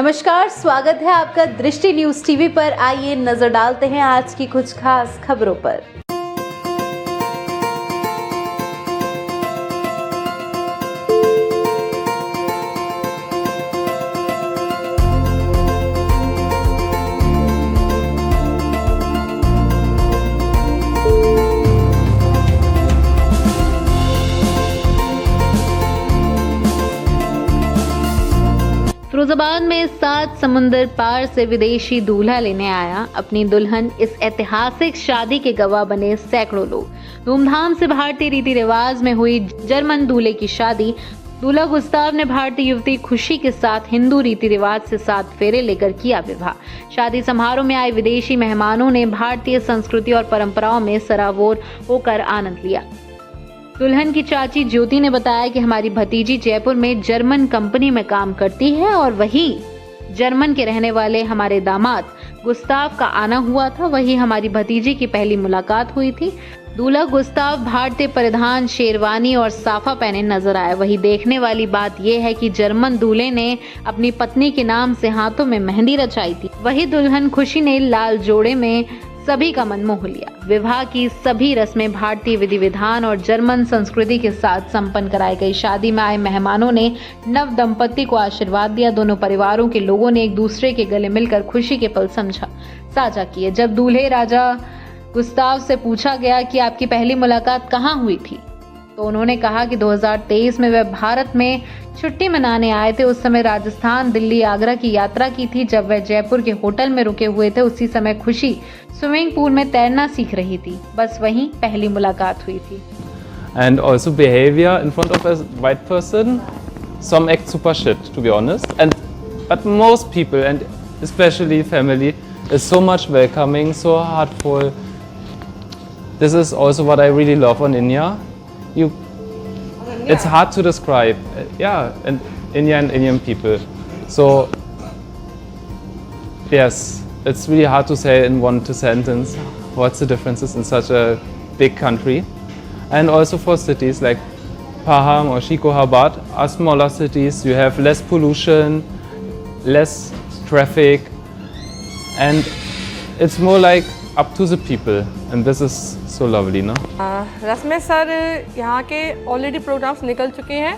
नमस्कार, स्वागत है आपका दृष्टि न्यूज टीवी पर। आइए नजर डालते हैं आज की कुछ खास खबरों पर। फिरोजाबाद में 7 समुंदर पार से विदेशी दूल्हा लेने आया अपनी दुल्हन। इस ऐतिहासिक शादी के गवाह बने सैकड़ों लोग। धूमधाम से भारतीय रीति रिवाज में हुई जर्मन दूल्हे की शादी। दूल्हा गुस्ताव ने भारतीय युवती खुशी के साथ हिंदू रीति रिवाज से 7 फेरे लेकर किया विवाह। शादी समारोह में आए विदेशी मेहमानों ने भारतीय संस्कृति और परंपराओं में सराबोर होकर आनंद लिया। दुल्हन की चाची ज्योति ने बताया कि हमारी भतीजी जयपुर में जर्मन कंपनी में काम करती है और वही जर्मन के रहने वाले हमारे दामाद गुस्ताव का आना हुआ था। वही हमारी भतीजी की पहली मुलाकात हुई थी। दूल्हा गुस्ताव भारतीय परिधान शेरवानी और साफा पहने नजर आए। वही देखने वाली बात यह है कि जर्मन दूल्हे ने अपनी पत्नी के नाम से हाथों में मेहंदी रचाई थी। वही दुल्हन खुशी ने लाल जोड़े में सभी का मन मोह लिया। विवाह की सभी रस्में भारतीय विधि विधान और जर्मन संस्कृति के साथ संपन्न कराई गई। शादी में आए मेहमानों ने नव दंपति को आशीर्वाद दिया। दोनों परिवारों के लोगों ने एक दूसरे के गले मिलकर खुशी के पल साझा किए। जब दूल्हे राजा गुस्ताव से पूछा गया कि आपकी पहली मुलाकात कहाँ हुई थी, तो उन्होंने कहा कि 2023 में वह भारत में छुट्टी मनाने आए थे। उस समय राजस्थान, दिल्ली, आगरा की यात्रा की थी। जब वह जयपुर के होटल में रुके हुए थे, उसी समय खुशी स्विमिंग पूल में तैरना सीख रही थी। बस वहीं पहली मुलाकात हुई थी। And also behavior in front of a white person, some act super shit, to be honest. But most people, and especially family, is so much welcoming, so heartful. This is also what I really love on India. It's hard to describe, and India and Indian people. So yes, it's really hard to say in one sentence what's the differences in such a big country. And also for cities like Pahang or Shikohabad are smaller cities. You have less pollution, less traffic, and it's more like up to the people, and this is so lovely, no? रस्में sir यहाँ के already programmes निकल चुके हैं।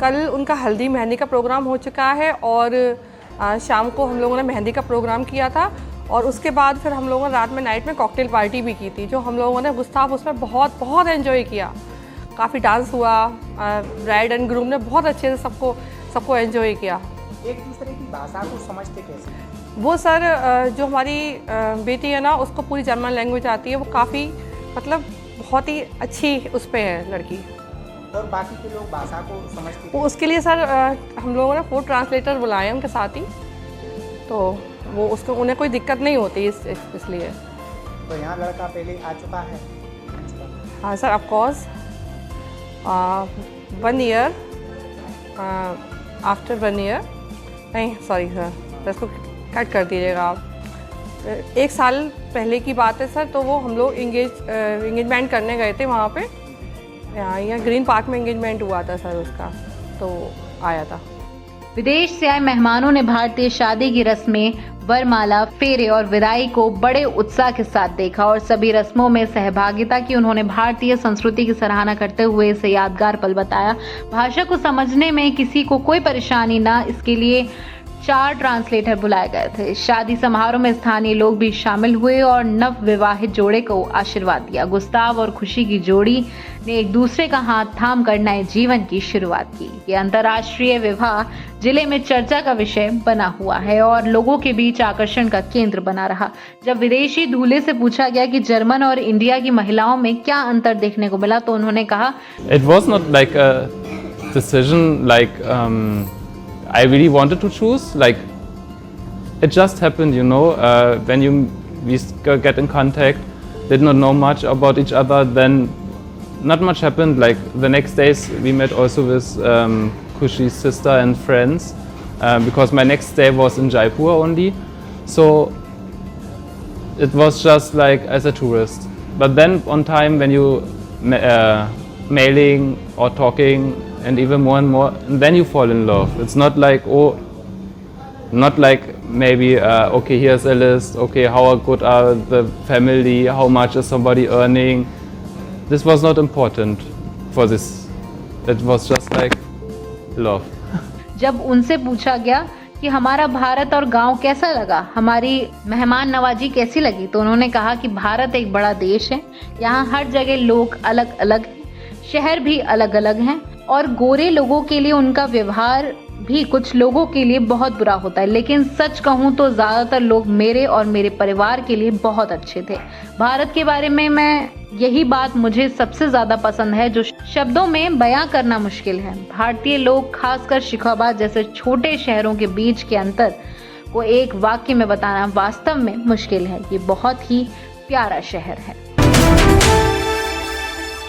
कल उनका हल्दी मेहंदी का प्रोग्राम हो चुका है और शाम को हम लोगों ने मेहंदी का प्रोग्राम किया था और उसके बाद फिर हम लोगों ने रात में नाइट में कॉकटेल पार्टी भी की थी, जो हम लोगों ने गुस्ताव उसमें बहुत एंजॉय किया। काफ़ी डांस हुआ, ब्राइड एंड ग्रूम ने बहुत अच्छे से सबको एंजॉय किया। एक दूसरे की भाषा को समझते कैसे? वो सर जो हमारी बेटी है ना, उसको पूरी जर्मन लैंग्वेज आती है। वो काफ़ी मतलब बहुत ही अच्छी उस पे है लड़की। और बाकी के लोग भाषा को समझते? वो उसके लिए सर हम लोगों ने 4 ट्रांसलेटर बुलाए उनके साथ ही, तो वो उसको उन्हें कोई दिक्कत नहीं होती इसलिए। तो यहाँ लड़का पहले आ चुका है? हाँ sir, of course 1 year after 1 year नहीं, सॉरी सर, इसको कट कर दीजिएगा आप। 1 साल पहले की बात है सर। तो वो हम लोग एंगेजमेंट करने गए थे वहाँ पे, यहाँ ग्रीन पार्क में एंगेजमेंट हुआ था सर उसका, तो आया था। विदेश से आए मेहमानों ने भारतीय शादी की रस्में, वरमाला, फेरे और विदाई को बड़े उत्साह के साथ देखा और सभी रस्मों में सहभागिता की। उन्होंने भारतीय संस्कृति की सराहना करते हुए इसे यादगार पल बताया। भाषा को समझने में किसी को कोई परेशानी ना, इसके लिए 4 ट्रांसलेटर बुलाए गए थे। शादी समारोह में स्थानीय लोग भी शामिल हुए और नव विवाहित जोड़े को आशीर्वाद दिया। गुस्ताव और खुशी की जोड़ी ने एक दूसरे का हाथ थाम कर नए जीवन की शुरुआत की। ये अंतर्राष्ट्रीय विवाह जिले में चर्चा का विषय बना हुआ है और लोगों के बीच आकर्षण का केंद्र बना रहा। जब विदेशी दूल्हे से पूछा गया कि जर्मन और इंडिया की महिलाओं में क्या अंतर देखने को मिला, तो उन्होंने कहा, It was not like a decision like I really wanted to choose. Like it just happened, when we get in contact, did not know much about each other. Then not much happened. Like the next days, we met also with Kushi's sister and friends, because my next stay was in Jaipur only. So it was just like as a tourist. But then on time, when you mailing or talking, and even more and more, and then you fall in love. It's not like, oh, Not like maybe, okay, here's a list, okay, how good are the family, how much is somebody earning. This was not important for this. It was just like love. जब उनसे पूछा गया कि हमारा भारत और गांव कैसा लगा, हमारी मेहमान नवाजी कैसी लगी, तो उन्होंने कहा कि भारत एक बड़ा देश है, यहाँ हर जगह लोग अलग अलग हैं, शहर भी अलग अलग हैं और गोरे लोगों के लिए उनका व्यवहार भी कुछ लोगों के लिए बहुत बुरा होता है, लेकिन सच कहूँ तो ज़्यादातर लोग मेरे और मेरे परिवार के लिए बहुत अच्छे थे। भारत के बारे में यही बात मुझे सबसे ज़्यादा पसंद है जो शब्दों में बयां करना मुश्किल है। भारतीय लोग, खासकर शिखाबाद जैसे छोटे शहरों के बीच के अंतर को एक वाक्य में बताना वास्तव में मुश्किल है। ये बहुत ही प्यारा शहर है।